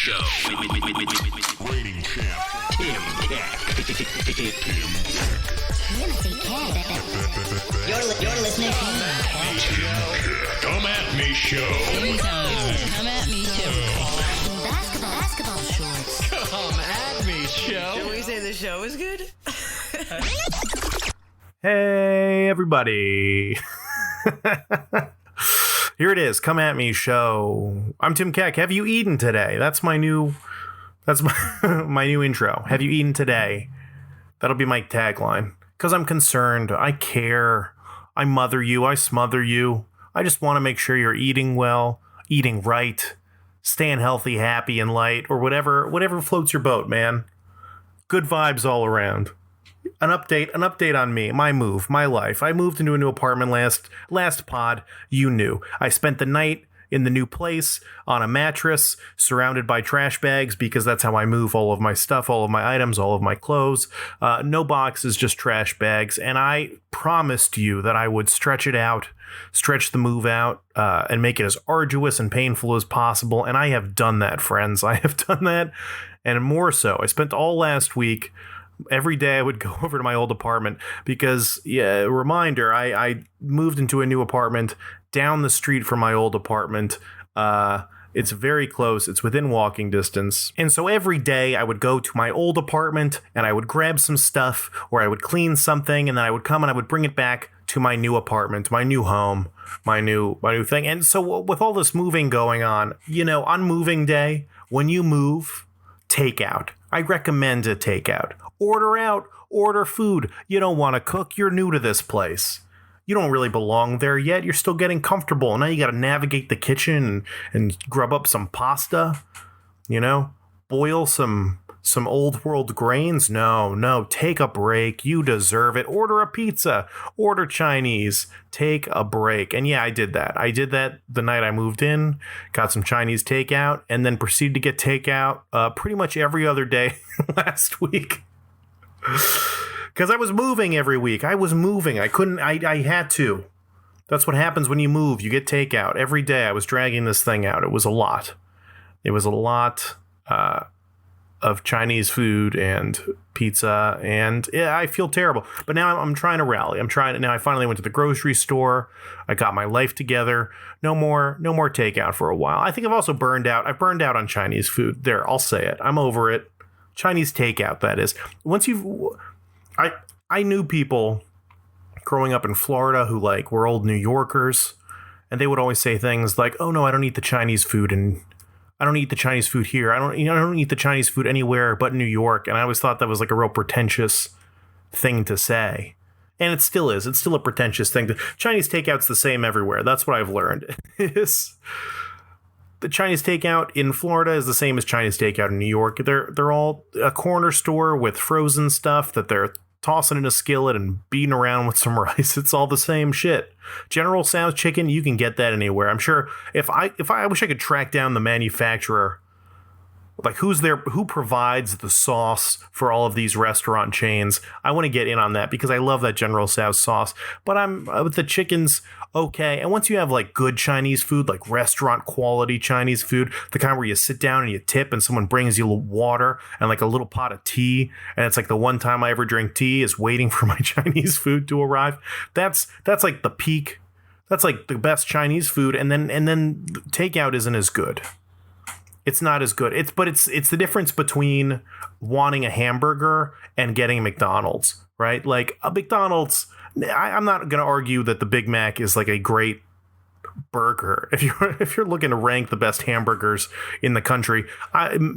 Show. Reigning champ, Tim Cat. Timothy Cat. You're listening to Come at me show. Anytime. Come at me, show. Basketball shorts. Come at me, show. Did we say the show is good? Hey, everybody. Here it is. Come at me show. I'm Tim Keck. Have you eaten today? That's my new intro. Have you eaten today? That'll be my tagline. Because I'm concerned. I care. I mother you. I smother you. I just want to make sure you're eating well, eating right, staying healthy, happy, and light, or whatever floats your boat, man. Good vibes all around. An update on me, my move, my life. I moved into a new apartment last pod, you knew. I spent the night in the new place on a mattress surrounded by trash bags because that's how I move all of my stuff, all of my items, all of my clothes. No boxes, just trash bags. And I promised you that I would stretch the move out, and make it as arduous and painful as possible. And I have done that, friends. I have done that, and more so. I spent all last week. Every day I would go over to my old apartment because, reminder, I moved into a new apartment down the street from my old apartment. It's very close. It's within walking distance. And so every day I would go to my old apartment and I would grab some stuff or I would clean something, and then I would come and I would bring it back to my new apartment, my new home, my new thing. And so with all this moving going on, on moving day, when you move, takeout. I recommend a takeout. Order out, order food. You don't want to cook. You're new to this place. You don't really belong there yet. You're still getting comfortable. Now you got to navigate the kitchen and grub up some pasta, boil some old world grains. No, take a break. You deserve it. Order a pizza, order Chinese, take a break. And yeah, I did that. The night I moved in, got some Chinese takeout, and then proceeded to get takeout pretty much every other day last week. Because I was moving every week. I had to. That's what happens when you move. You get takeout. Every day I was dragging this thing out. It was a lot. Of Chinese food and pizza, and I feel terrible. But now I'm trying to rally. Now I finally went to the grocery store. I got my life together. No more takeout for a while. I think I've also burned out. I've burned out on Chinese food. There, I'll say it. I'm over it. Chinese takeout, that is. I knew people growing up in Florida who were old New Yorkers, and they would always say things like, "Oh no, I don't eat the Chinese food, and I don't eat the Chinese food here. I don't eat the Chinese food anywhere but New York." And I always thought that was a real pretentious thing to say. And it still is. It's still a pretentious thing. Chinese takeout's the same everywhere. That's what I've learned. The Chinese takeout in Florida is the same as Chinese takeout in New York. They're all a corner store with frozen stuff that they're tossing in a skillet and beating around with some rice. It's all the same shit. General Tso's chicken, you can get that anywhere. I'm sure if I wish I could track down the manufacturer, who provides the sauce for all of these restaurant chains. I want to get in on that because I love that General Tso's sauce. But I'm with the chickens, okay. And once you have good Chinese food, like restaurant quality Chinese food, the kind where you sit down and you tip and someone brings you water and a little pot of tea, and it's the one time I ever drink tea is waiting for my Chinese food to arrive. That's the peak. That's the best Chinese food, and then takeout isn't as good. It's not as good. It's the difference between wanting a hamburger and getting McDonald's, right? A McDonald's, I'm not going to argue that the Big Mac is a great burger. If you're looking to rank the best hamburgers in the country,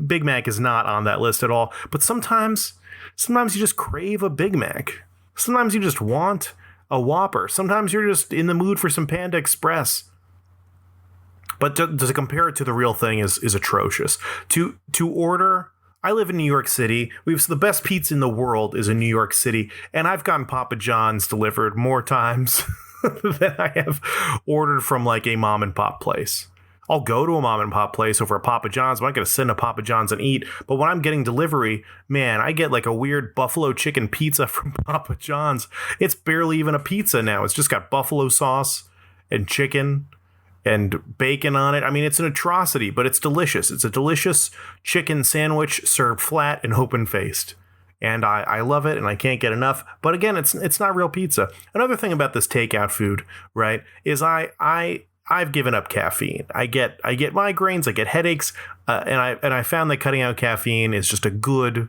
Big Mac is not on that list at all. But sometimes you just crave a Big Mac. Sometimes you just want a Whopper. Sometimes you're just in the mood for some Panda Express. But to compare it to the real thing is atrocious. To order, I live in New York City. The best pizza in the world is in New York City, and I've gotten Papa John's delivered more times than I have ordered from a mom and pop place. I'll go to a mom and pop place over a Papa John's. I'm not going to sit in a Papa John's and eat. But when I'm getting delivery, man, I get a weird buffalo chicken pizza from Papa John's. It's barely even a pizza now. It's just got buffalo sauce and chicken and bacon on it. I mean, it's an atrocity, but it's delicious. It's a delicious chicken sandwich served flat and open-faced. And I love it, and I can't get enough. But again, it's not real pizza. Another thing about this takeout food, right, is I've given up caffeine. I get migraines, I get headaches, and I found that cutting out caffeine is just a good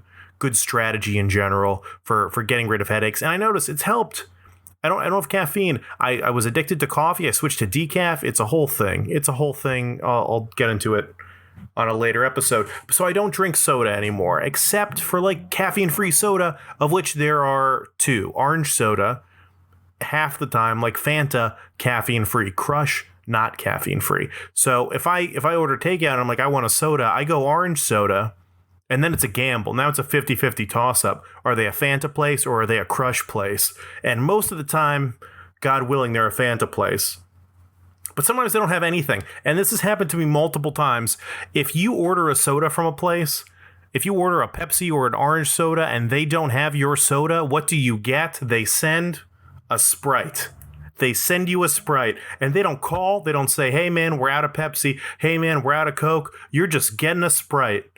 strategy in general for getting rid of headaches. And I notice it's helped. I don't have caffeine. I was addicted to coffee. I switched to decaf. It's a whole thing. I'll get into it on a later episode. So I don't drink soda anymore, except for like caffeine-free soda, of which there are 2. Orange soda, half the time, like Fanta, caffeine-free. Crush, not caffeine-free. So if I order takeout and I'm like, I want a soda, I go orange soda, and then it's a gamble. Now it's a 50-50 toss-up. Are they a Fanta place or are they a Crush place? And most of the time, God willing, they're a Fanta place. But sometimes they don't have anything. And this has happened to me multiple times. If you order a soda from a place, if you order a Pepsi or an orange soda and they don't have your soda, what do you get? They send a Sprite. They send you a Sprite, and they don't call. They don't say, hey, man, we're out of Pepsi. Hey, man, we're out of Coke. You're just getting a Sprite.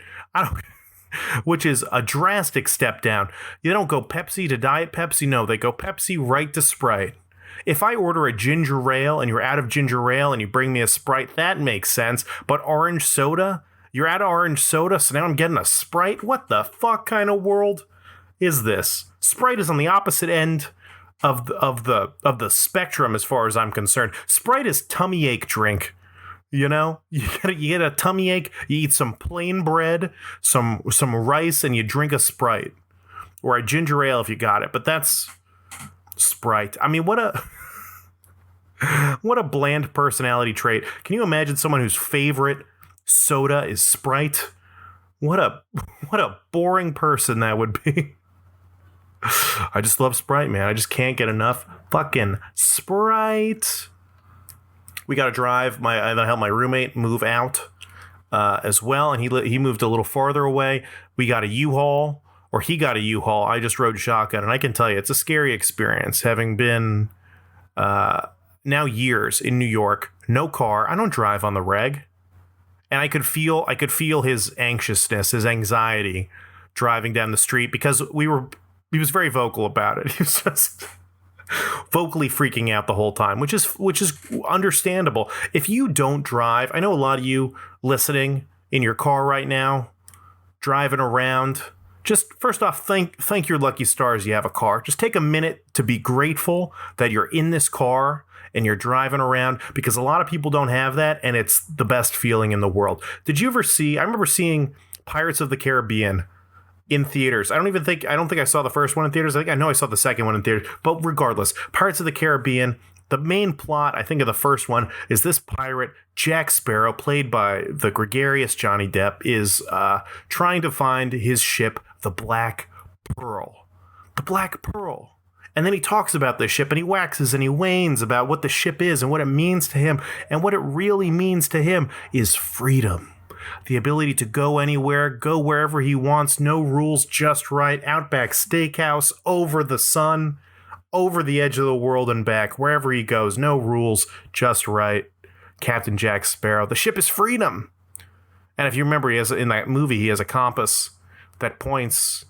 Which is a drastic step down. You don't go Pepsi to Diet Pepsi. No, they go Pepsi right to Sprite. If I order a ginger ale and you're out of ginger ale and you bring me a Sprite, that makes sense. But orange soda? You're out of orange soda, so now I'm getting a Sprite? What the fuck kind of world is this? Sprite is on the opposite end of the spectrum as far as I'm concerned. Sprite is tummy ache drink. You know, you get a tummy ache, you eat some plain bread, some rice, and you drink a Sprite. Or a ginger ale if you got it. But that's Sprite. I mean, what a bland personality trait. Can you imagine someone whose favorite soda is Sprite? What a boring person that would be. I just love Sprite, man. I just can't get enough fucking Sprite. We got to drive. I helped my roommate move out as well, and he moved a little farther away. We got a U-Haul, or he got a U-Haul. I just rode shotgun, and I can tell you, it's a scary experience. Having been now years in New York, no car. I don't drive on the reg, and I could feel his anxiousness, his anxiety, driving down the street because he was very vocal about it. He was just vocally freaking out the whole time, which is understandable. If you don't drive, I know a lot of you listening in your car right now, driving around, just first off, thank your lucky stars you have a car. Just take a minute to be grateful that you're in this car and you're driving around, because a lot of people don't have that, and it's the best feeling in the world. Did you ever I remember seeing Pirates of the Caribbean in theaters. I don't think I saw the first one in theaters. I know I saw the second one in theaters. But regardless, Pirates of the Caribbean, the main plot, I think, of the first one is this pirate, Jack Sparrow, played by the gregarious Johnny Depp, is trying to find his ship, the Black Pearl. The Black Pearl. And then he talks about this ship, and he waxes and he wanes about what the ship is and what it means to him. And what it really means to him is freedom. The ability to go anywhere, go wherever he wants, no rules, just right, Outback Steakhouse, over the sun, over the edge of the world and back, wherever he goes, no rules, just right. Captain Jack Sparrow. The ship is freedom. And if you remember, in that movie, he has a compass that points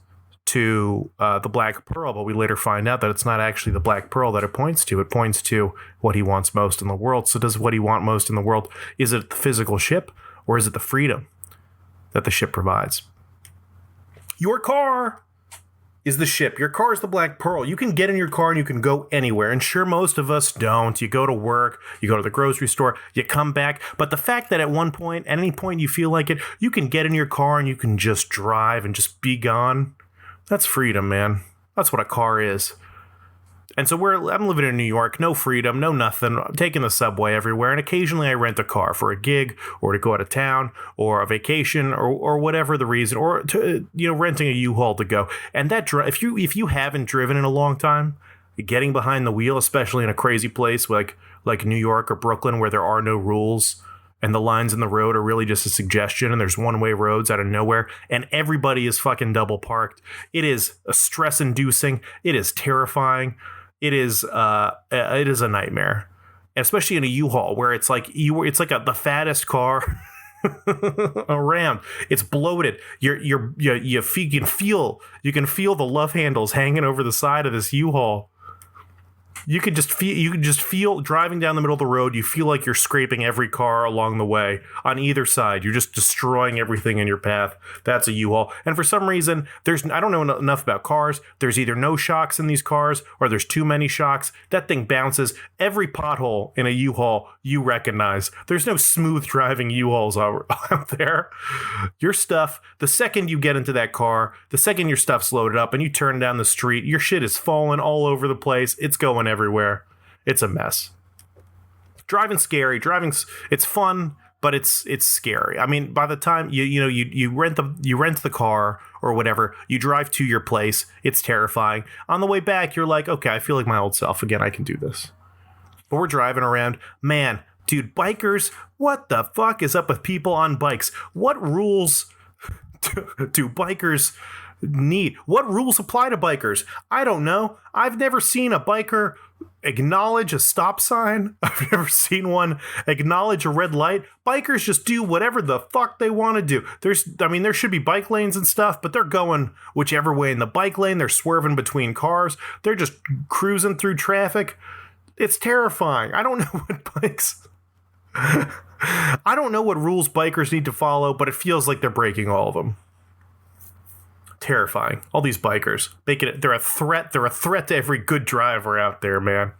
to the Black Pearl, but we later find out that it's not actually the Black Pearl that it points to. It points to what he wants most in the world. So does what he want most in the world, is it the physical ship? Or is it the freedom that the ship provides? Your car is the ship. Your car is the Black Pearl. You can get in your car and you can go anywhere. And sure, most of us don't. You go to work, you go to the grocery store, you come back. But the fact that at any point you feel like it, you can get in your car and you can just drive and just be gone. That's freedom, man. That's what a car is. And so I'm living in New York, no freedom, no nothing. I'm taking the subway everywhere, and occasionally I rent a car for a gig or to go out of town or a vacation or whatever the reason, or to, renting a U-Haul to go. And that if you haven't driven in a long time, getting behind the wheel, especially in a crazy place like New York or Brooklyn where there are no rules and the lines in the road are really just a suggestion, and there's one-way roads out of nowhere, and everybody is fucking double parked. It is stress-inducing. It is terrifying. It is a nightmare. especially in a U-Haul where it's like the fattest car around. It's bloated. You can feel the love handles hanging over the side of this U-Haul. You could just feel driving down the middle of the road. You feel like you're scraping every car along the way on either side. You're just destroying everything in your path. That's a U-Haul. And for some reason, I don't know enough about cars. There's either no shocks in these cars or there's too many shocks. That thing bounces. Every pothole in a U-Haul you recognize. There's no smooth driving U-Hauls out there. Your stuff, the second you get into that car, the second your stuff's loaded up and you turn down the street, your shit is falling all over the place. It's going everywhere. It's a mess. Driving's scary. It's fun, but it's scary. I mean, by the time you rent the car or whatever, you drive to your place, it's terrifying. On the way back, you're like, okay, I feel like my old self again. I can do this. But we're driving around, man, dude, bikers, what the fuck is up with people on bikes? What rules do bikers need? What rules apply to bikers? I don't know. I've never seen a biker acknowledge a stop sign. I've never seen one acknowledge a red light. Bikers just do whatever the fuck they want to do. There should be bike lanes and stuff, but they're going whichever way in the bike lane. They're swerving between cars. They're just cruising through traffic. It's terrifying. I don't know I don't know what rules bikers need to follow, but it feels like they're breaking all of them. Terrifying. All these bikers, they're a threat. They're a threat to every good driver out there, man.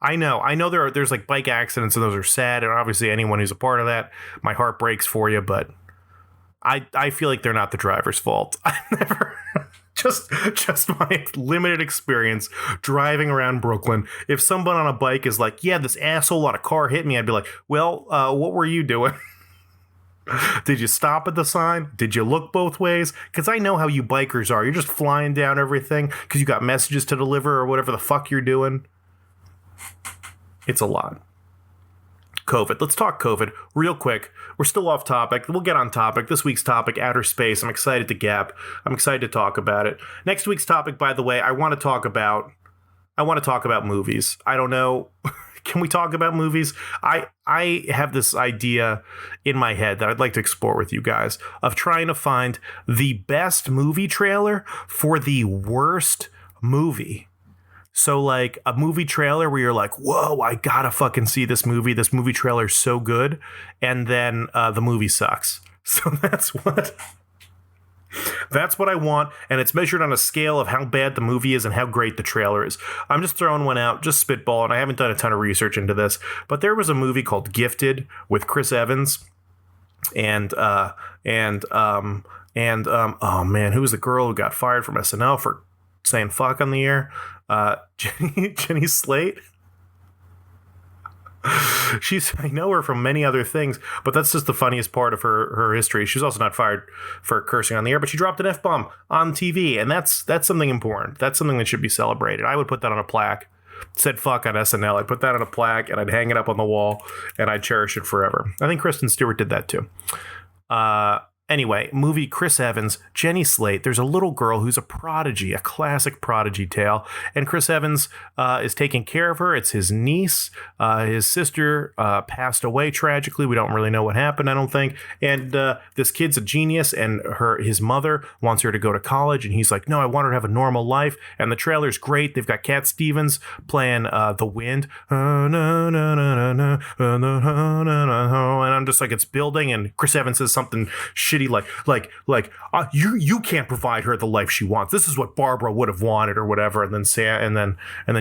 I know there's like bike accidents and those are sad, and obviously anyone who's a part of that, my heart breaks for you, but I feel like they're not the driver's fault. I never just my limited experience driving around Brooklyn. If someone on a bike is like, yeah, this asshole on a car hit me, I'd be like, well, what were you doing? Did you stop at the sign? Did you look both ways? Because I know how you bikers are. You're just flying down everything because you got messages to deliver or whatever the fuck you're doing. It's a lot. COVID. Let's talk COVID real quick. We're still off topic. We'll get on topic. This week's topic, outer space. I'm excited to gap. I'm excited to talk about it. Next week's topic, by the way, I want to talk about movies. I don't know. Can we talk about movies? I have this idea in my head that I'd like to explore with you guys of trying to find the best movie trailer for the worst movie. So like a movie trailer where you're like, whoa, I gotta fucking see this movie. This movie trailer is so good. And then the movie sucks. So that's what I want, and it's measured on a scale of how bad the movie is and how great the trailer is. I'm just throwing one out, just spitballing. I haven't done a ton of research into this, but there was a movie called Gifted with Chris Evans and oh man, who was the girl who got fired from SNL for saying fuck on the air? Jenny Slate. I know her from many other things, but that's just the funniest part of her history. She's also not fired for cursing on the air, but she dropped an F-bomb on TV, and that's something important. That's something that should be celebrated. I would put that on a plaque. It said fuck on SNL. I'd put that on a plaque, and I'd hang it up on the wall, and I'd cherish it forever. I think Kristen Stewart did that too. Anyway, movie Chris Evans, Jenny Slate. There's a little girl who's a prodigy, a classic prodigy tale. And Chris Evans is taking care of her. It's his niece. His sister passed away tragically. We don't really know what happened, I don't think. And this kid's a genius, and his mother wants her to go to college. And he's like, no, I want her to have a normal life. And the trailer's great. They've got Cat Stevens playing The Wind. And I'm just like, it's building. And Chris Evans says something shitty like you can't provide her the life she wants. This is what Barbara would have wanted or whatever. And then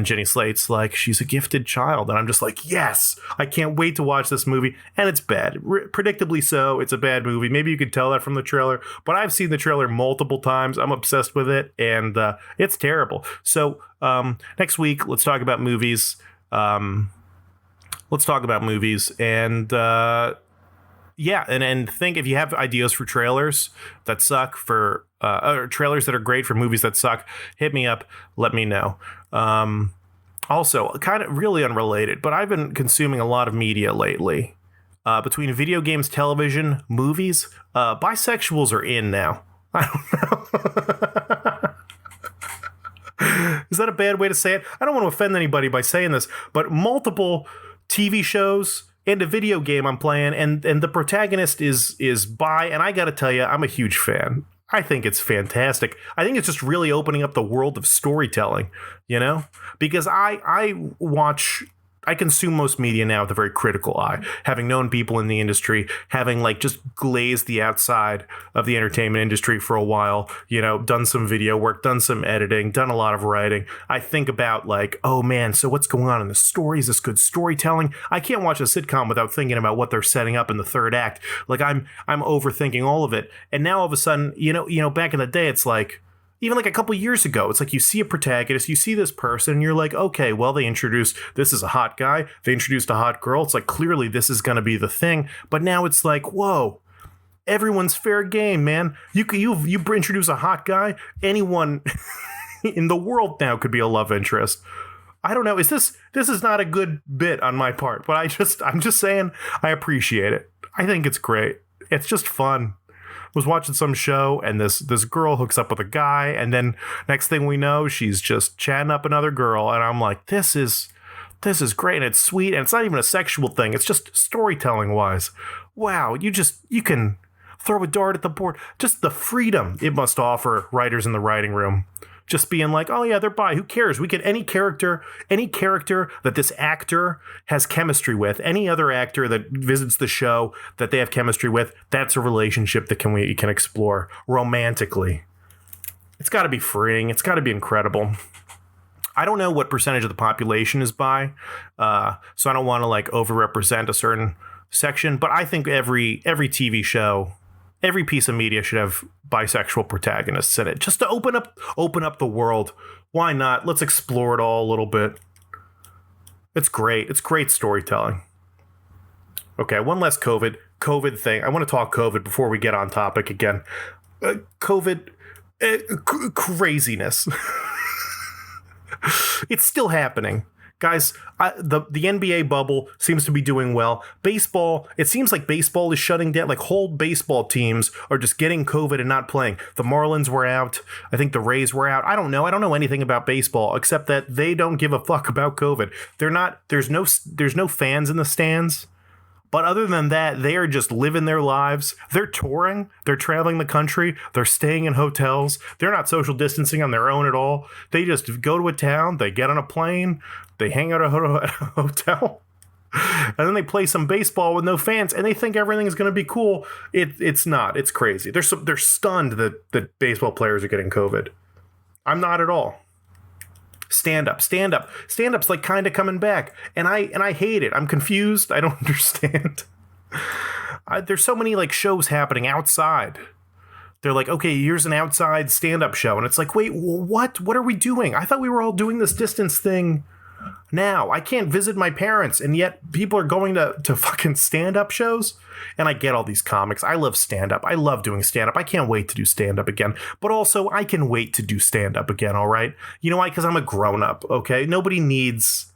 Jenny Slate's like, she's a gifted child. And I'm just like, yes, I can't wait to watch this movie. And it's bad. Predictably so. It's a bad movie. Maybe you could tell that from the trailer, but I've seen the trailer multiple times. I'm obsessed with it, and it's terrible. So next week, let's talk about movies. And yeah, and think if you have ideas for trailers that suck or trailers that are great for movies that suck, hit me up, let me know. Also, kind of really unrelated, but I've been consuming a lot of media lately. Between video games, television, movies, bisexuals are in now. I don't know. Is that a bad way to say it? I don't want to offend anybody by saying this, but multiple TV shows and a video game I'm playing, and the protagonist is bi, and I gotta tell you, I'm a huge fan. I think it's fantastic. I think it's just really opening up the world of storytelling, you know? Because I consume most media now with a very critical eye, having known people in the industry, having like just glazed the outside of the entertainment industry for a while, you know, done some video work, done some editing, done a lot of writing. I think about like, oh man, so what's going on in the story? Is this good storytelling? I can't watch a sitcom without thinking about what they're setting up in the third act. Like I'm overthinking all of it. And now all of a sudden, you know, back in the day, it's like, even like a couple years ago, it's like you see a protagonist, you see this person, and you're like, okay, well, they introduced, this is a hot guy. They introduced a hot girl. It's like, clearly this is going to be the thing. But now it's like, whoa, everyone's fair game, man. You introduce a hot guy, anyone in the world now could be a love interest. I don't know. This is not a good bit on my part, but I'm just saying I appreciate it. I think it's great. It's just fun. Was watching some show and this girl hooks up with a guy, and then next thing we know, she's just chatting up another girl, and I'm like, this is great, and it's sweet, and it's not even a sexual thing, it's just storytelling wise. Wow, you can throw a dart at the board. Just the freedom it must offer writers in the writing room. Just being like, oh yeah, they're bi. Who cares? We get any character that this actor has chemistry with, any other actor that visits the show that they have chemistry with, that's a relationship that we can explore romantically. It's got to be freeing. It's got to be incredible. I don't know what percentage of the population is bi, so I don't want to like overrepresent a certain section, but I think every TV show, every piece of media should have bisexual protagonists in it, just to open up the world. Why not? Let's explore it all a little bit. It's great. It's great storytelling. Okay, one less COVID thing. I want to talk COVID before we get on topic again. COVID craziness. It's still happening. Guys, the NBA bubble seems to be doing well. Baseball, it seems like baseball is shutting down. Like whole baseball teams are just getting COVID and not playing. The Marlins were out. I think the Rays were out. I don't know anything about baseball except that they don't give a fuck about COVID. There's no fans in the stands. But other than that, they are just living their lives. They're touring. They're traveling the country. They're staying in hotels. They're not social distancing on their own at all. They just go to a town. They get on a plane. They hang out at a hotel. And then they play some baseball with no fans. And they think everything is going to be cool. It's not. It's crazy. They're stunned that baseball players are getting COVID. I'm not at all. Stand-up's like kind of coming back, and I hate it. I'm confused. I don't understand. There's so many like shows happening outside. They're like, okay, here's an outside stand-up show, and it's like, wait, what are we doing? I thought we were all doing this distance thing. Now I can't visit my parents, and yet people are going to fucking stand-up shows. And I get all these comics. I love stand-up. I love doing stand-up. I can't wait to do stand-up again. But also, I can wait to do stand-up again, all right? You know why? Because I'm a grown-up, okay? Nobody needs...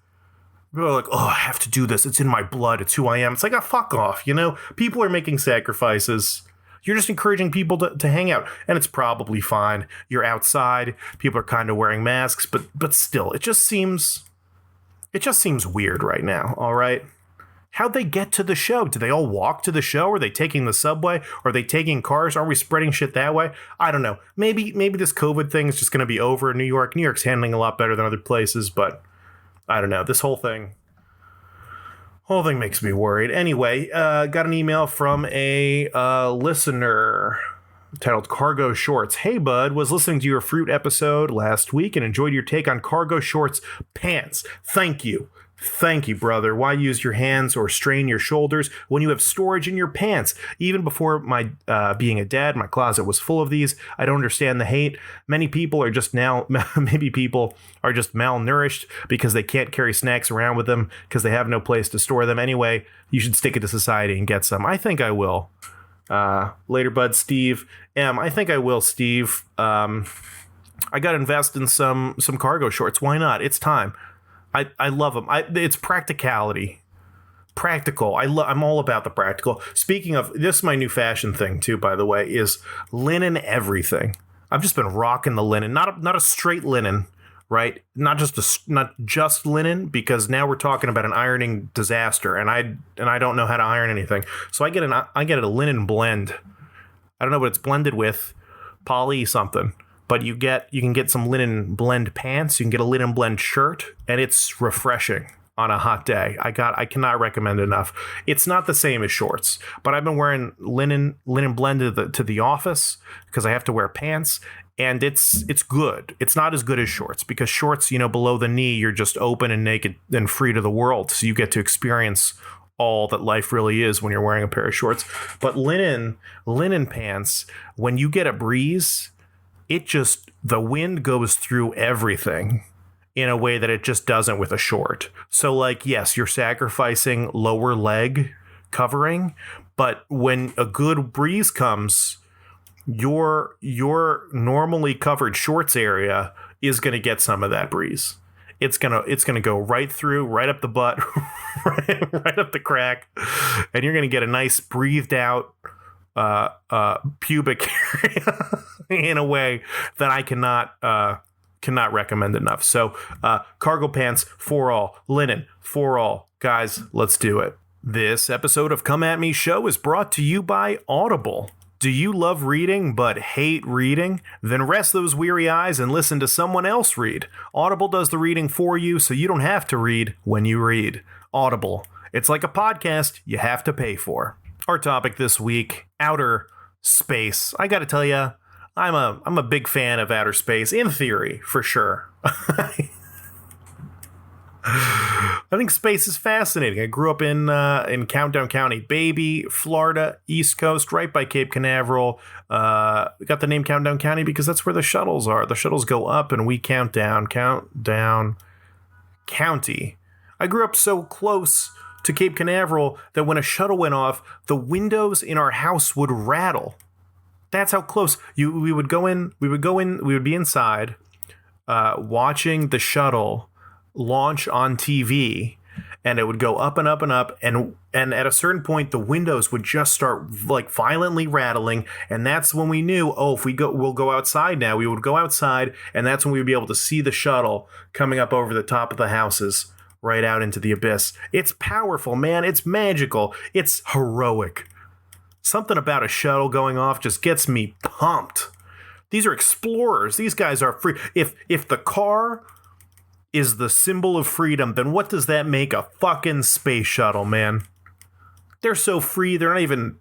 People are like, oh, I have to do this. It's in my blood. It's who I am. It's like, fuck off, you know? People are making sacrifices. You're just encouraging people to hang out. And it's probably fine. You're outside. People are kind of wearing masks. But still, it just seems weird right now, all right? How'd they get to the show? Do they all walk to the show? Are they taking the subway? Are they taking cars? Are we spreading shit that way? I don't know. Maybe this COVID thing is just going to be over in New York. New York's handling a lot better than other places, but I don't know. This whole thing makes me worried. Anyway, got an email from a listener titled Cargo Shorts. Hey, bud, was listening to your fruit episode last week and enjoyed your take on cargo shorts pants. Thank you. Thank you, brother. Why use your hands or strain your shoulders when you have storage in your pants? Even before my being a dad, my closet was full of these. I don't understand the hate. Maybe people are just malnourished because they can't carry snacks around with them because they have no place to store them. Anyway, you should stick it to society and get some. I think I will. Later, bud, Steve. I think I will, Steve. I got to invest in some cargo shorts. Why not? It's time. I love them. It's practicality. Practical. I'm all about the practical. Speaking of, this is my new fashion thing too, by the way, is linen everything. I've just been rocking the linen. Not a straight linen, right? Not just linen, because now we're talking about an ironing disaster, and I don't know how to iron anything. So I get a linen blend. I don't know what it's blended with, poly something. But you can get some linen blend pants, you can get a linen blend shirt, and it's refreshing on a hot day. I cannot recommend it enough. It's not the same as shorts, but I've been wearing linen blend to the office because I have to wear pants, and it's good. It's not as good as shorts, because shorts, below the knee, you're just open and naked and free to the world. So you get to experience all that life really is when you're wearing a pair of shorts. But linen pants, when you get a breeze, the wind goes through everything in a way that it just doesn't with a short. So, like, yes, you're sacrificing lower leg covering, but when a good breeze comes, your normally covered shorts area is going to get some of that breeze. It's gonna go right through, right up the butt, right up the crack, and you're gonna get a nice breathed out pubic area in a way that I cannot recommend enough. So cargo pants for all, linen for all. Guys, let's do it. This episode of Come At Me Show is brought to you by Audible. Do you love reading but hate reading? Then rest those weary eyes and listen to someone else read. Audible does the reading for you, so you don't have to read when you read. Audible. It's like a podcast you have to pay for. Our topic this week, outer space. I gotta tell you, I'm a big fan of outer space, in theory, for sure. I think space is fascinating. I grew up in Countdown County, baby, Florida, East Coast, right by Cape Canaveral. We got the name Countdown County because that's where the shuttles are. The shuttles go up and we count down county. I grew up so close to Cape Canaveral that when a shuttle went off, the windows in our house would rattle. That's how close. We would be inside watching the shuttle launch on TV, and it would go up and up and up, and at a certain point the windows would just start like violently rattling, and that's when we knew, we'll go outside now. We would go outside, and that's when we would be able to see the shuttle coming up over the top of the houses right out into the abyss. It's powerful, man. It's magical. It's heroic. Something about a shuttle going off just gets me pumped. These are explorers. These guys are free. If the car is the symbol of freedom, then what does that make a fucking space shuttle, man? They're so free, they're not even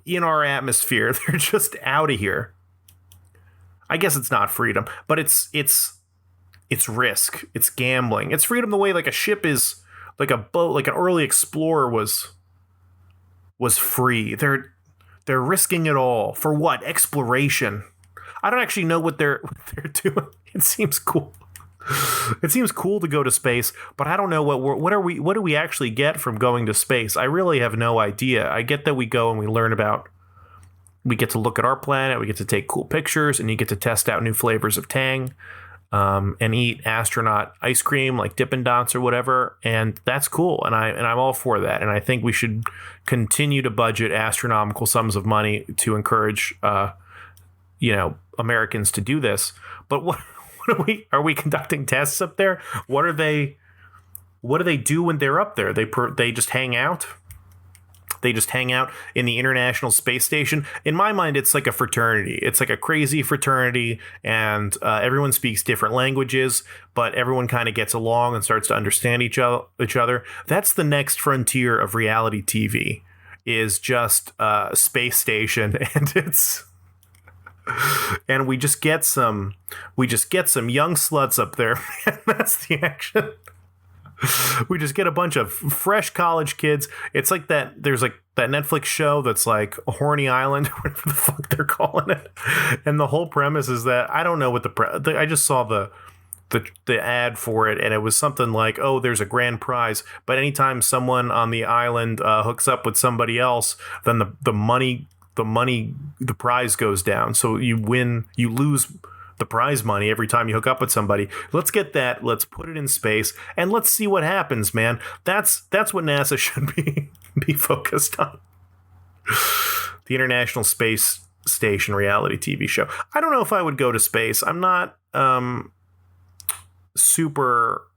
in our atmosphere. They're just out of here. I guess it's not freedom, but it's risk. It's gambling. It's freedom the way like a ship is, like a boat, like an early explorer was free. They're risking it all for what? Exploration. I don't actually know what they're doing. It seems cool. It seems cool to go to space, but I don't know what do we actually get from going to space? I really have no idea. I get that we go and we get to look at our planet, we get to take cool pictures, and you get to test out new flavors of Tang, and eat astronaut ice cream like Dippin' Dots or whatever, and that's cool, and I'm all for that, and I think we should continue to budget astronomical sums of money to encourage Americans to do this. But what are we conducting tests up there? What do they do when they're up there? They just hang out. They just hang out in the International Space Station. In my mind, it's like a fraternity. It's like a crazy fraternity, and everyone speaks different languages, but everyone kind of gets along and starts to understand each other. That's the next frontier of reality TV, is just a space station, and we just get some young sluts up there. That's the action. We just get a bunch of fresh college kids. It's like that. There's like that Netflix show that's like Horny Island, whatever the fuck they're calling it. And the whole premise is that I don't know what I just saw the ad for it, and it was something like, oh, there's a grand prize, but anytime someone on the island hooks up with somebody else, then the prize goes down. So you lose the prize money every time you hook up with somebody. Let's get that. Let's put it in space and let's see what happens, man. That's what NASA should be focused on. The International Space Station reality TV show. I don't know if I would go to space. I'm not super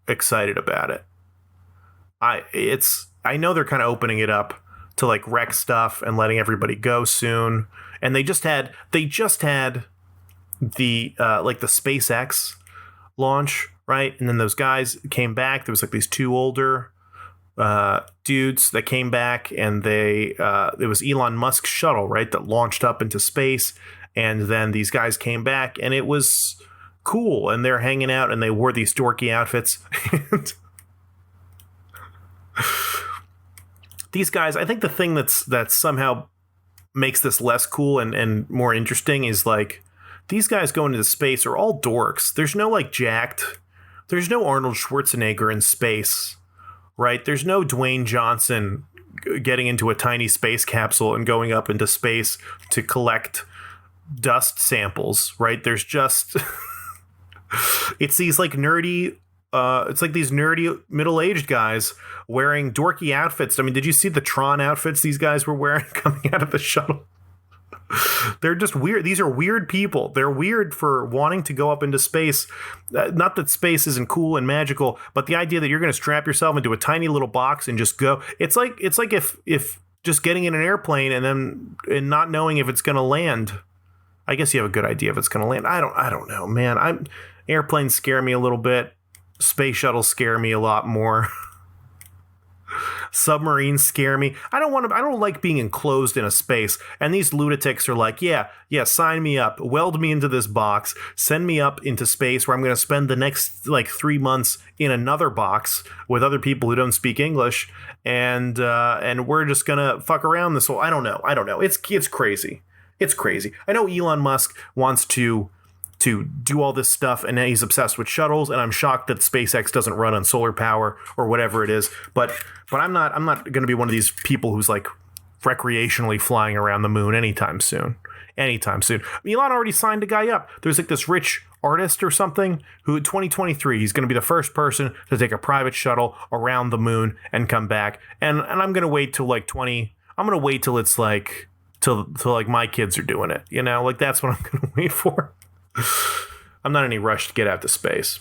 excited about it. I know they're kind of opening it up to like wreck stuff and letting everybody go soon. And they just had the like the SpaceX launch, right? And then those guys came back. There was like these two older dudes that came back, and it was Elon Musk's shuttle, right, that launched up into space. And then these guys came back, and it was cool. And they're hanging out, and they wore these dorky outfits. And these guys, I think the thing that somehow makes this less cool and more interesting is like these guys going into space are all dorks. There's no like jacked. There's no Arnold Schwarzenegger in space, right? There's no Dwayne Johnson getting into a tiny space capsule and going up into space to collect dust samples, right? There's just it's these like nerdy middle-aged guys wearing dorky outfits. I mean, did you see the Tron outfits these guys were wearing coming out of the shuttle? They're just weird. These are weird people. They're weird for wanting to go up into space. Not that space isn't cool and magical, but the idea that you're going to strap yourself into a tiny little box and just go. It's like if just getting in an airplane and not knowing if it's going to land. I guess you have a good idea if it's going to land. I don't know, man. Airplanes scare me a little bit. Space shuttles scare me a lot more. Submarines scare me. I don't like being enclosed in a space. And these lunatics are like, yeah, sign me up. Weld me into this box. Send me up into space where I'm going to spend the next like 3 months in another box with other people who don't speak English. And we're just going to fuck around this whole, I don't know. It's crazy. It's crazy. I know Elon Musk wants to do all this stuff, and he's obsessed with shuttles, and I'm shocked that SpaceX doesn't run on solar power or whatever it is. But I'm not going to be one of these people who's like recreationally flying around the moon anytime soon. Elon already signed a guy up. There's like this rich artist or something who in 2023 he's going to be the first person to take a private shuttle around the moon and come back. And I'm going to wait till like I'm going to wait till it's like till like my kids are doing it. You know, like that's what I'm going to wait for. I'm not in any rush to get out to space.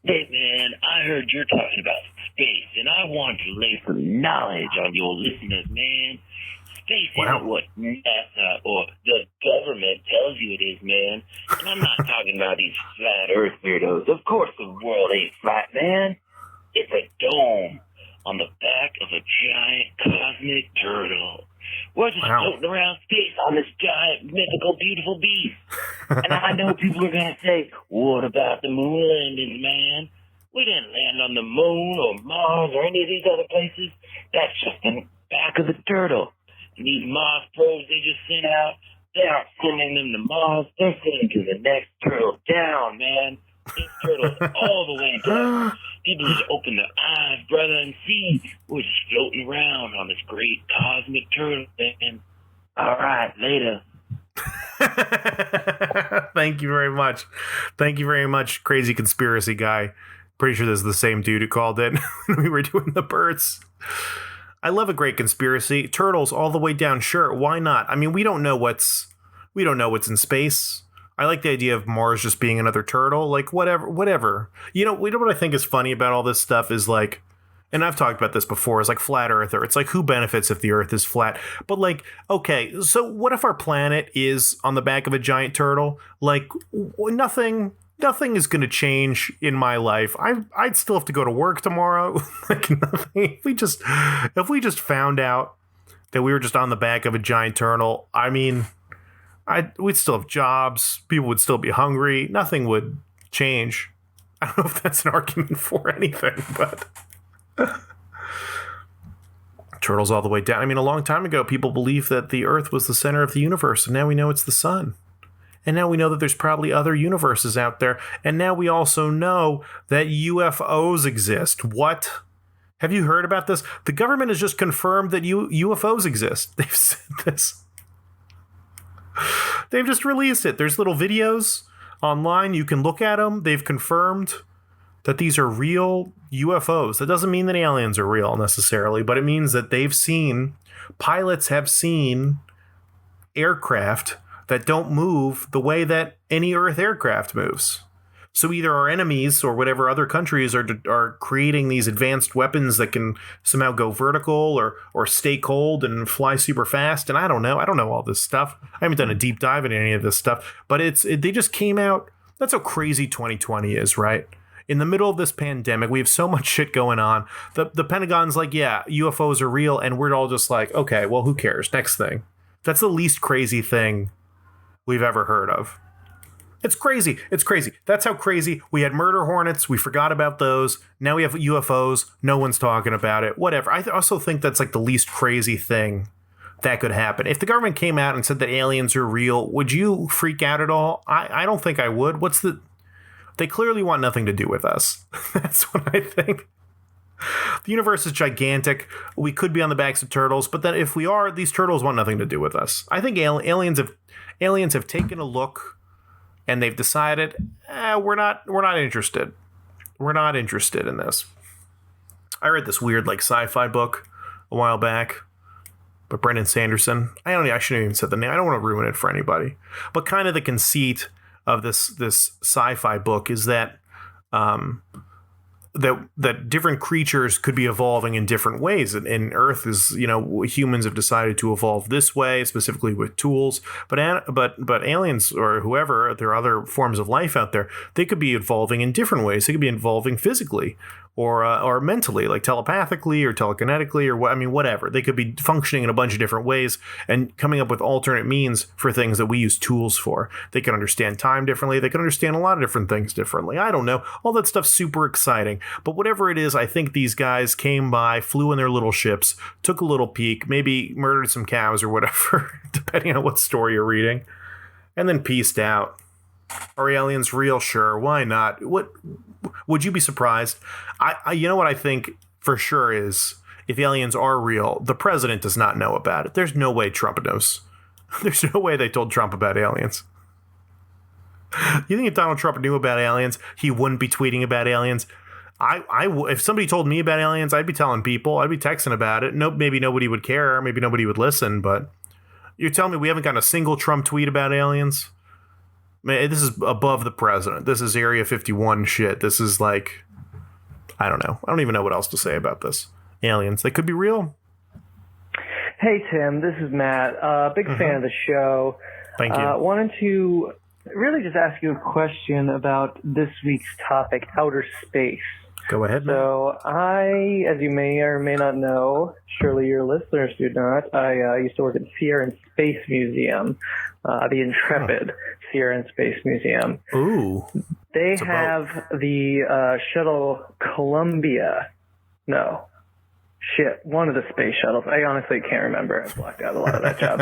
Hey, man, I heard you're talking about space, and I want to lay some knowledge on your listeners, man. Space isn't what NASA or the government tells you it is, man. And I'm not talking about these flat Earth weirdos. Of course the world ain't flat, man. It's a dome on the back of a giant cosmic turtle. We're just floating around space on this giant, mythical, beautiful beast. And I know people are going to say, what about the moon landings, man? We didn't land on the moon or Mars or any of these other places. That's just the back of the turtle. And these Mars probes they just sent out, they aren't sending them to Mars. They're sending to the next turtle down, man. This turtle's all the way down. People just open their eyes, brother, and see we're just floating around on this great cosmic turtle, man. All right, later. Thank you very much. Thank you very much, crazy conspiracy guy. Pretty sure this is the same dude who called in when we were doing the birds. I love a great conspiracy. Turtles all the way down. Sure, why not? I mean, we don't know what's in space. I like the idea of Mars just being another turtle. Like, whatever. You know what I think is funny about all this stuff is like, and I've talked about this before, is like flat earther. It's like, who benefits if the earth is flat? But like, okay, so what if our planet is on the back of a giant turtle? Like, nothing is going to change in my life. I'd still have to go to work tomorrow. Like, nothing. If we just found out that we were just on the back of a giant turtle, I mean, we'd still have jobs. People would still be hungry. Nothing would change. I don't know if that's an argument for anything, but turtles all the way down. I mean, a long time ago, people believed that the Earth was the center of the universe, and now we know it's the sun. And now we know that there's probably other universes out there. And now we also know that UFOs exist. What? Have you heard about this? The government has just confirmed that UFOs exist. They've said this. They've just released it. There's little videos online. You can look at them. They've confirmed that these are real UFOs. That doesn't mean that aliens are real necessarily, but it means that pilots have seen aircraft that don't move the way that any Earth aircraft moves. So either our enemies or whatever other countries are creating these advanced weapons that can somehow go vertical or stay cold and fly super fast. And I don't know all this stuff. I haven't done a deep dive into any of this stuff, but they just came out. That's how crazy 2020 is, right? In the middle of this pandemic, we have so much shit going on. The Pentagon's like, yeah, UFOs are real, and we're all just like, okay, well, who cares? Next thing. That's the least crazy thing we've ever heard of. It's crazy. It's crazy. That's how crazy. We had murder hornets. We forgot about those. Now we have UFOs. No one's talking about it. Whatever. I also think that's like the least crazy thing that could happen. If the government came out and said that aliens are real, would you freak out at all? I don't think I would. They clearly want nothing to do with us. That's what I think. The universe is gigantic. We could be on the backs of turtles, but then if we are, these turtles want nothing to do with us. I think aliens have taken a look and they've decided, we're not interested. We're not interested in this. I read this weird like sci-fi book a while back by Brendan Sanderson. I shouldn't even say the name. I don't want to ruin it for anybody. But kind of the conceit of this sci-fi book is that that different creatures could be evolving in different ways. And Earth is, humans have decided to evolve this way, specifically with tools. But aliens or whoever, there are other forms of life out there, they could be evolving in different ways. They could be evolving physically or mentally, like telepathically or telekinetically or whatever. They could be functioning in a bunch of different ways and coming up with alternate means for things that we use tools for. They can understand time differently. They can understand a lot of different things differently. I don't know. All that stuff's super exciting. But whatever it is, I think these guys came by, flew in their little ships, took a little peek, maybe murdered some cows or whatever, depending on what story you're reading, and then peaced out. Are aliens real? Sure. Why not? What would you be surprised? You know what I think for sure is if aliens are real, the president does not know about it. There's no way Trump knows. There's no way they told Trump about aliens. You think if Donald Trump knew about aliens, he wouldn't be tweeting about aliens? If somebody told me about aliens, I'd be telling people. I'd be texting about it. Maybe nobody would care. Maybe nobody would listen. But you're telling me we haven't gotten a single Trump tweet about aliens? Man, this is above the president. This is Area 51 shit. This is like, I don't know. I don't even know what else to say about this. Aliens, they could be real. Hey, Tim, this is Matt. Big fan of the show. Thank you. Wanted to really just ask you a question about this week's topic, outer space. Go ahead, Matt. So as you may or may not know, surely your listeners do not, I used to work at the Sierra and Space Museum, the Intrepid Sierra and Space Museum. Ooh. They have the shuttle Columbia. No. Shit, one of the space shuttles. I honestly can't remember. I blocked out a lot of that job.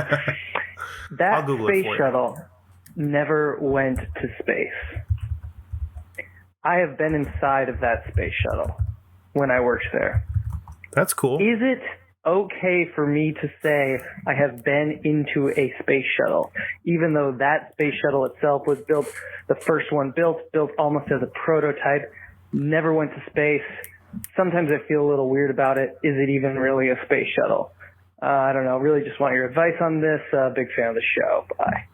That space shuttle never went to space. I have been inside of that space shuttle when I worked there. That's cool. Is it okay for me to say I have been into a space shuttle, even though that space shuttle itself was built, the first one built almost as a prototype, never went to space? Sometimes I feel a little weird about it. Is it even really a space shuttle? I don't know. Really just want your advice on this. Big fan of the show. Bye.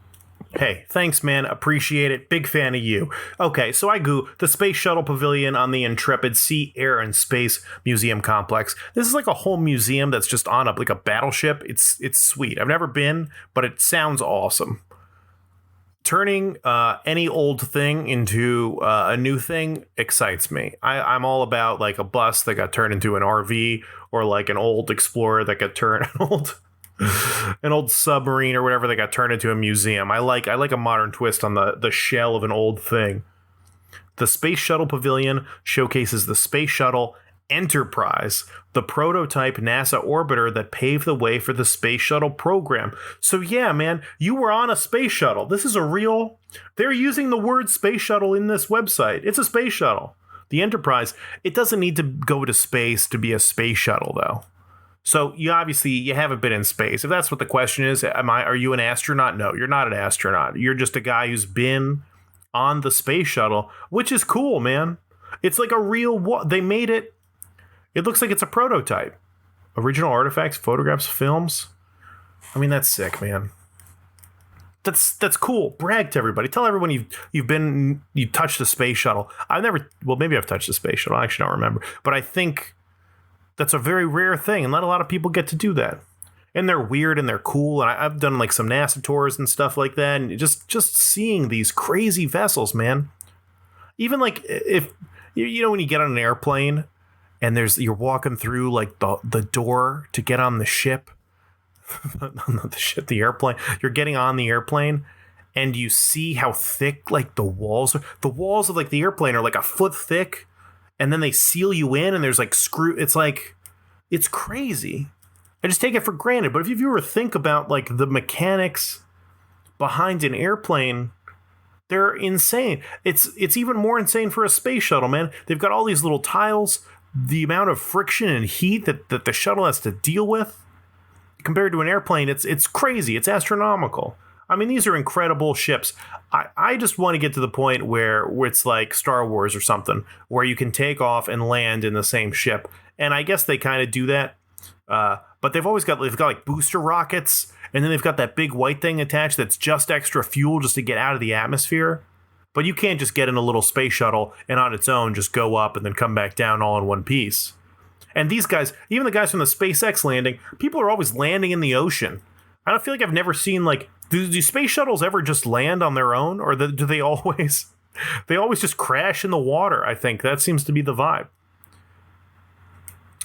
Hey, thanks, man. Appreciate it. Big fan of you. Okay, so I go the Space Shuttle Pavilion on the Intrepid Sea, Air, and Space Museum Complex. This is like a whole museum that's just on like a battleship. It's sweet. I've never been, but it sounds awesome. Turning any old thing into a new thing excites me. I'm all about like a bus that got turned into an RV or like an old Explorer that got turned an old submarine or whatever that got turned into a museum. I like a modern twist on the shell of an old thing. The Space Shuttle Pavilion showcases the Space Shuttle Enterprise, the prototype NASA orbiter that paved the way for the Space Shuttle program. So yeah, man, you were on a space shuttle. This is a real... They're using the word space shuttle in this website. It's a space shuttle. The Enterprise, it doesn't need to go to space to be a space shuttle, though. So you haven't been in space. If that's what the question is, are you an astronaut? No, you're not an astronaut. You're just a guy who's been on the space shuttle, which is cool, man. It's like a real... They made it... It looks like it's a prototype. Original artifacts, photographs, films. I mean, that's sick, man. That's cool. Brag to everybody. Tell everyone you've touched a space shuttle. Maybe I've touched a space shuttle. I actually don't remember. But I think that's a very rare thing, and not a lot of people get to do that. And they're weird and they're cool. And I've done like some NASA tours and stuff like that. And just seeing these crazy vessels, man. Even like if when you get on an airplane and you're walking through like the door to get on the ship. Not the ship, the airplane. You're getting on the airplane and you see how thick like the walls are. The walls of like the airplane are like a foot thick, and then they seal you in and there's like it's crazy. I just take it for granted. But if you ever think about like the mechanics behind an airplane, they're insane. It's even more insane for a space shuttle, man. They've got all these little tiles, the amount of friction and heat that the shuttle has to deal with. Compared to an airplane, it's crazy. It's astronomical. I mean, these are incredible ships. I just want to get to the point where it's like Star Wars or something, where you can take off and land in the same ship. And I guess they kind of do that. But they've got like booster rockets, and then they've got that big white thing attached that's just extra fuel just to get out of the atmosphere. But you can't just get in a little space shuttle and on its own just go up and then come back down all in one piece. And these guys, even the guys from the SpaceX landing, people are always landing in the ocean. I don't feel like I've never seen like, do space shuttles ever just land on their own, or do they always just crash in the water? I think that seems to be the vibe,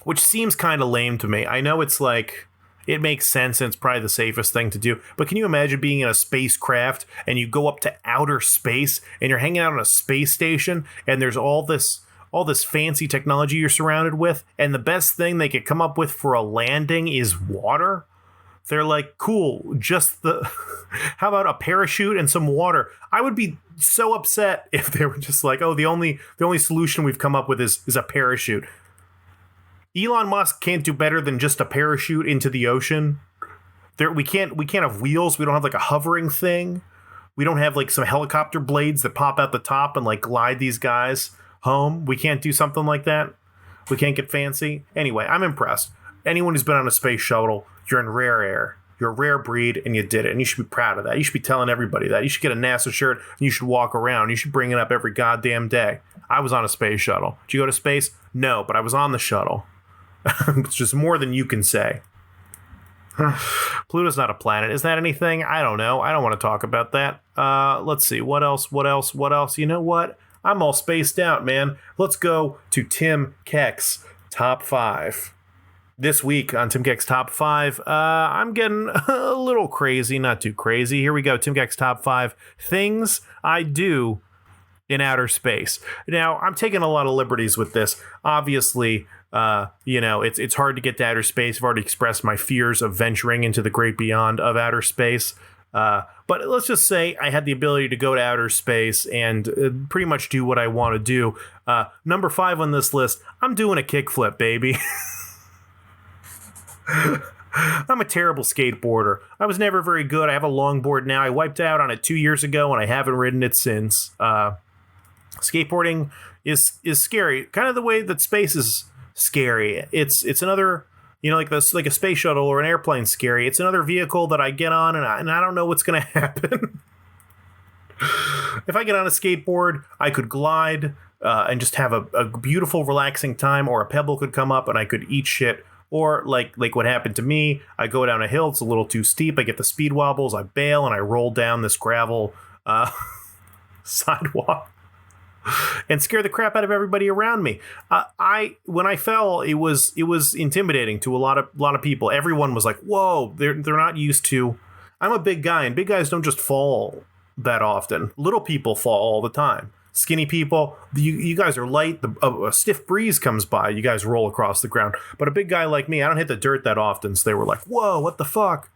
which seems kind of lame to me. I know it's like, it makes sense and it's probably the safest thing to do, but can you imagine being in a spacecraft and you go up to outer space and you're hanging out on a space station and there's all this fancy technology you're surrounded with, and the best thing they could come up with for a landing is water? They're like, cool, how about a parachute and some water? I would be so upset if they were just like, oh, the only solution we've come up with is a parachute. Elon Musk can't do better than just a parachute into the ocean. We can't have wheels. We don't have like a hovering thing. We don't have like some helicopter blades that pop out the top and like glide these guys home. We can't do something like that. We can't get fancy. Anyway, I'm impressed. Anyone who's been on a space shuttle, you're in rare air. You're a rare breed, and you did it. And you should be proud of that. You should be telling everybody that. You should get a NASA shirt, and you should walk around. You should bring it up every goddamn day. I was on a space shuttle. Did you go to space? No, but I was on the shuttle. It's just more than you can say. Pluto's not a planet. Is that anything? I don't know. I don't want to talk about that. Let's see. What else? You know what? I'm all spaced out, man. Let's go to Tim Keck's Top 5. This week on Tim Keck's Top 5, I'm getting a little crazy. Not too crazy. Here we go. Tim Keck's Top 5 things I do in outer space. Now, I'm taking a lot of liberties with this. Obviously, it's hard to get to outer space. I've already expressed my fears of venturing into the great beyond of outer space. But let's just say I had the ability to go to outer space and pretty much do what I want to do. Number 5 on this list, I'm doing a kickflip, baby. I'm a terrible skateboarder. I was never very good. I have a longboard now. I wiped out on it 2 years ago, and I haven't ridden it since. Skateboarding is scary, kind of the way that space is scary. It's another, like a space shuttle or an airplane scary. It's another vehicle that I get on, and I don't know what's going to happen. If I get on a skateboard, I could glide and just have a beautiful, relaxing time, or a pebble could come up and I could eat shit. Or like what happened to me, I go down a hill, it's a little too steep, I get the speed wobbles, I bail, and I roll down this gravel sidewalk and scare the crap out of everybody around me. When I fell, it was intimidating to a lot of people. Everyone was like, "Whoa!" They're not used to. I'm a big guy, and big guys don't just fall that often. Little people fall all the time. Skinny people, you guys are light. A stiff breeze comes by, you guys roll across the ground. But a big guy like me, I don't hit the dirt that often. So they were like, "Whoa, what the fuck?"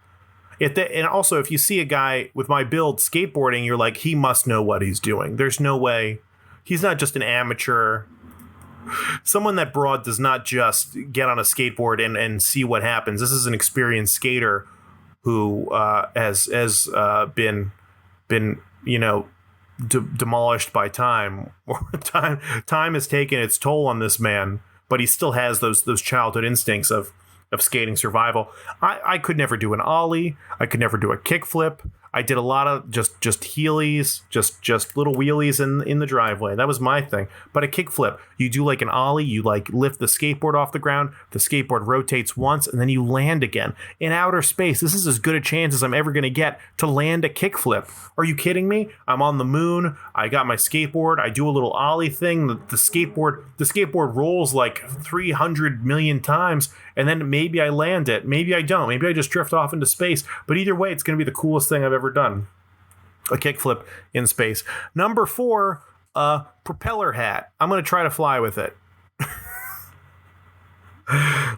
And also, if you see a guy with my build skateboarding, you're like, he must know what he's doing. There's no way. He's not just an amateur. Someone that broad does not just get on a skateboard and see what happens. This is an experienced skater who has been demolished by time. Time has taken its toll on this man, but he still has those childhood instincts of skating survival. I could never do an ollie. I could never do a kickflip. I did a lot of just heelies, just little wheelies in the driveway. That was my thing. But a kickflip, you do like an ollie, you like lift the skateboard off the ground, the skateboard rotates once, and then you land again. In outer space, this is as good a chance as I'm ever going to get to land a kickflip. Are you kidding me? I'm on the moon, I got my skateboard, I do a little ollie thing, the skateboard rolls like 300 million times, and then maybe I land it, maybe I don't, maybe I just drift off into space. But either way, it's going to be the coolest thing I've ever done. A kickflip in space. Number 4, a propeller hat. I'm going to try to fly with it.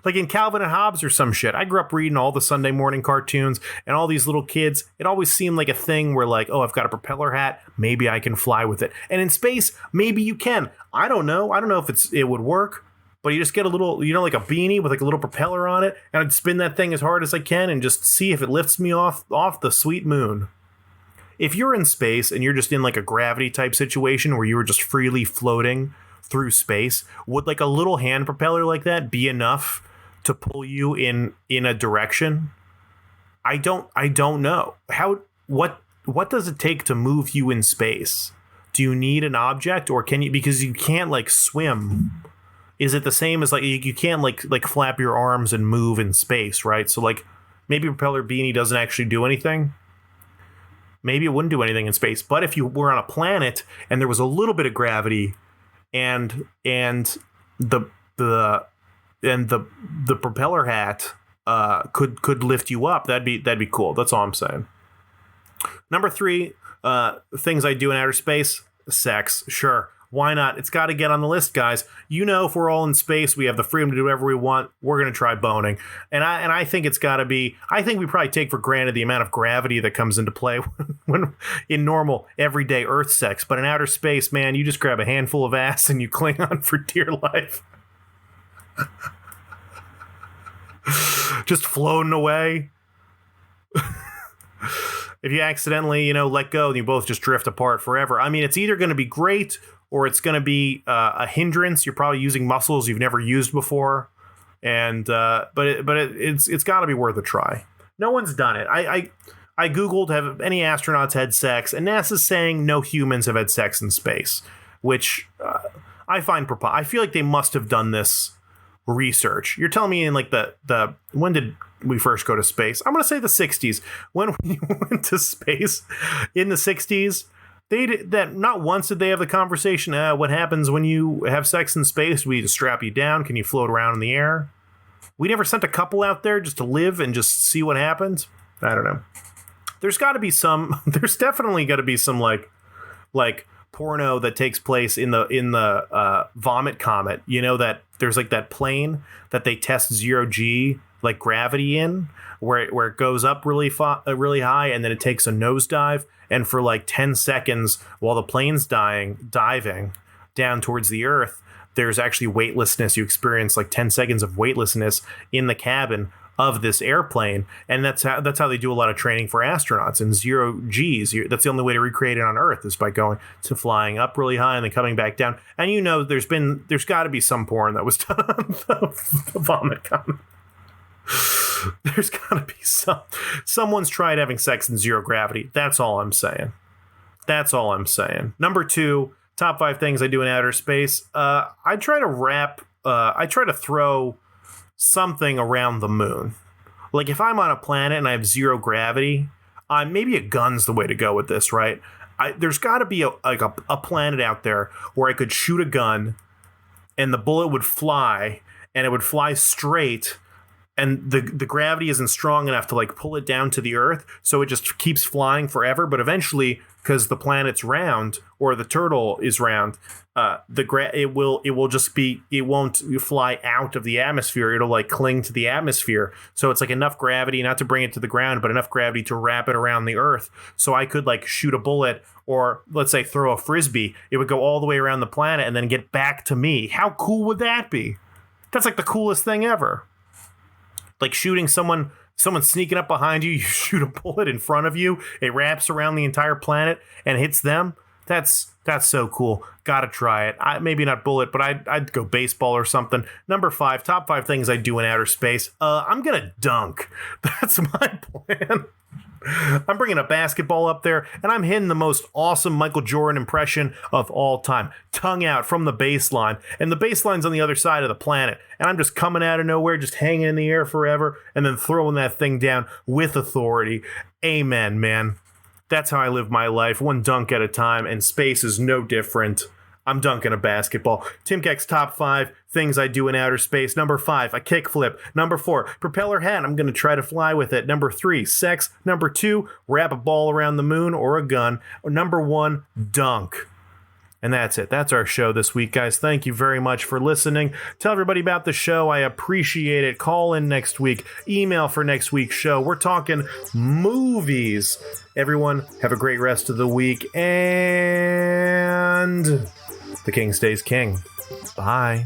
Like in Calvin and Hobbes or some shit. I grew up reading all the Sunday morning cartoons, and all these little kids, it always seemed like a thing where like, oh, I've got a propeller hat, maybe I can fly with it. And in space, maybe you can. I don't know if it would work. But you just get a little, like a beanie with like a little propeller on it, and I'd spin that thing as hard as I can and just see if it lifts me off the sweet moon. If you're in space and you're just in like a gravity type situation where you were just freely floating through space, would like a little hand propeller like that be enough to pull you in a direction? I don't know. What does it take to move you in space? Do you need an object, or can you, because you can't like swim? Is it the same as like you can't like flap your arms and move in space, right? So like maybe propeller beanie doesn't actually do anything. Maybe it wouldn't do anything in space. But if you were on a planet and there was a little bit of gravity and the propeller hat could lift you up, that'd be cool. That's all I'm saying. Number 3, things I do in outer space, sex, sure. Why not? It's got to get on the list, guys. If we're all in space, we have the freedom to do whatever we want. We're going to try boning. And I think it's got to be, I think we probably take for granted the amount of gravity that comes into play when in normal, everyday Earth sex. But in outer space, man, you just grab a handful of ass and you cling on for dear life. Just floating away. If you accidentally, let go, and you both just drift apart forever. I mean, it's either going to be great or it's going to be a hindrance. You're probably using muscles you've never used before, and but it's got to be worth a try. No one's done it. I googled have any astronauts had sex, and NASA's saying no humans have had sex in space, which I find I feel like they must have done this research. You're telling me in like the when did we first go to space? I'm going to say the 60s. When we went to space in the 60s, not once did they have the conversation, what happens when you have sex in space? We just strap you down. Can you float around in the air? We never sent a couple out there just to live and just see what happens. I don't know. There's definitely got to be some like porno that takes place in the Vomit Comet. That there's like that plane that they test 0G like gravity in, where it goes up really high, and then it takes a nosedive, and for like 10 seconds while the plane's diving down towards the Earth, there's actually weightlessness. You experience like 10 seconds of weightlessness in the cabin of this airplane, and that's how they do a lot of training for astronauts in 0Gs. That's the only way to recreate it on Earth, is by going to flying up really high and then coming back down. And there's got to be some porn that was done on the Vomit Comet. There's got to be someone's tried having sex in zero gravity. That's all I'm saying. Number 2, top 5 things I do in outer space. I try to throw something around the moon. Like if I'm on a planet and I have zero gravity, maybe a gun's the way to go with this, right? There's got to be a planet out there where I could shoot a gun and the bullet would fly, and it would fly straight, and the gravity isn't strong enough to like pull it down to the Earth, so it just keeps flying forever. But eventually, because the planet's round, or the turtle is round, it won't fly out of the atmosphere. It'll like cling to the atmosphere. So it's like enough gravity not to bring it to the ground, but enough gravity to wrap it around the Earth. So I could like shoot a bullet, or let's say throw a frisbee. It would go all the way around the planet and then get back to me. How cool would that be? That's like the coolest thing ever. Like shooting someone sneaking up behind you, you shoot a bullet in front of you, it wraps around the entire planet and hits them. That's so cool. Gotta try it. Maybe not bullet, but I'd go baseball or something. Number 5, top 5 things I do in outer space. I'm gonna dunk. That's my plan. I'm bringing a basketball up there, and I'm hitting the most awesome Michael Jordan impression of all time. Tongue out from the baseline, and the baseline's on the other side of the planet, and I'm just coming out of nowhere, just hanging in the air forever, and then throwing that thing down with authority. Amen, man. That's how I live my life, one dunk at a time, and space is no different. I'm dunking a basketball. Timcast's top 5 things I do in outer space. Number 5, a kickflip. Number 4, propeller hat. I'm going to try to fly with it. Number 3, sex. Number 2, wrap a ball around the moon or a gun. Or number 1, dunk. And that's it. That's our show this week, guys. Thank you very much for listening. Tell everybody about the show. I appreciate it. Call in next week. Email for next week's show. We're talking movies. Everyone, have a great rest of the week. And the king stays king. Bye.